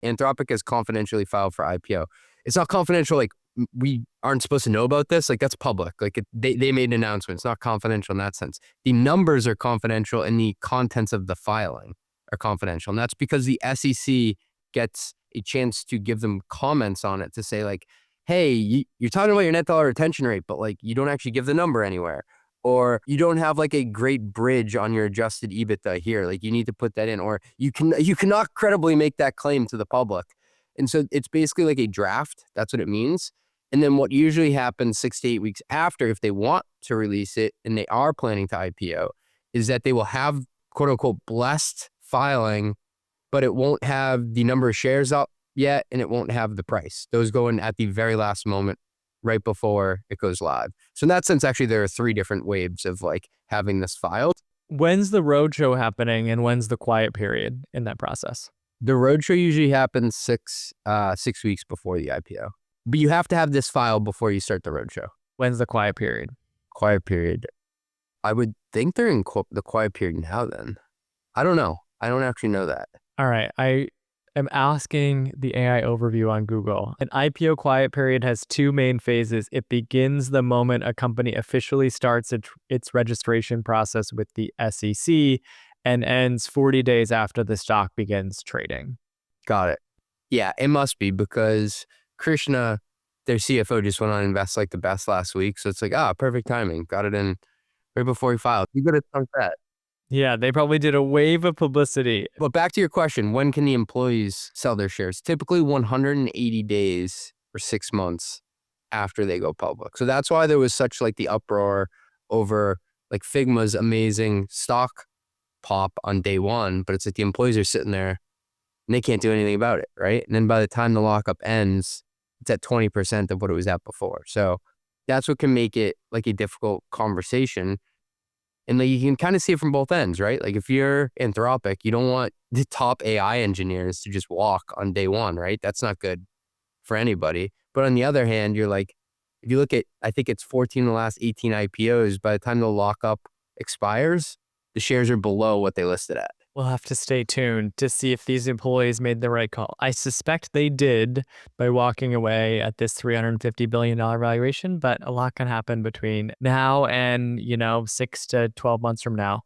Anthropic is confidentially filed for IPO. It's not confidential. Like we aren't supposed to know about this. Like that's public. Like they made an announcement. It's not confidential in that sense. The numbers are confidential and the contents of the filing are confidential. And that's because the SEC gets a chance to give them comments on it to say like, hey, you're talking about your net dollar retention rate, but like you don't actually give the number anywhere. Or you don't have like a great bridge on your adjusted EBITDA here. Like you need to put that in, or you cannot credibly make that claim to the public. And so it's basically like a draft. That's what it means. And then what usually happens 6 to 8 weeks after, if they want to release it and they are planning to IPO, is that they will have quote unquote blessed filing, but it won't have the number of shares up yet and it won't have the price. Those go in at the very last moment, right before it goes live. So in that sense, actually, there are 3 different waves of like having this filed. When's the roadshow happening and when's the quiet period in that process? The roadshow usually happens 6 weeks before the IPO, but you have to have this filed before you start the roadshow. When's the quiet period? Quiet period. I would think they're in the quiet period now then. I don't know. I don't actually know that. All right. I am asking the AI overview on Google. An IPO quiet period has 2 main phases. It begins the moment a company officially starts its registration process with the SEC and ends 40 days after the stock begins trading. Got it. Yeah, it must be because Krishna, their CFO, just went on Invest Like the Best last week. So it's like, perfect timing. Got it in right before he filed. You could have done that. Yeah, they probably did a wave of publicity. But back to your question, when can the employees sell their shares? Typically 180 days or 6 months after they go public. So that's why there was such like the uproar over like Figma's amazing stock pop on day one, but it's like the employees are sitting there and they can't do anything about it, right? And then by the time the lockup ends, it's at 20% of what it was at before. So that's what can make it like a difficult conversation. And like you can kind of see it from both ends, right? Like if you're Anthropic, you don't want the top AI engineers to just walk on day one, right? That's not good for anybody. But on the other hand, you're like, if you look at, I think it's 14 of the last 18 IPOs, by the time the lockup expires, the shares are below what they listed at. We'll have to stay tuned to see if these employees made the right call. I suspect they did by walking away at this $350 billion valuation, but a lot can happen between now and, 6 to 12 months from now.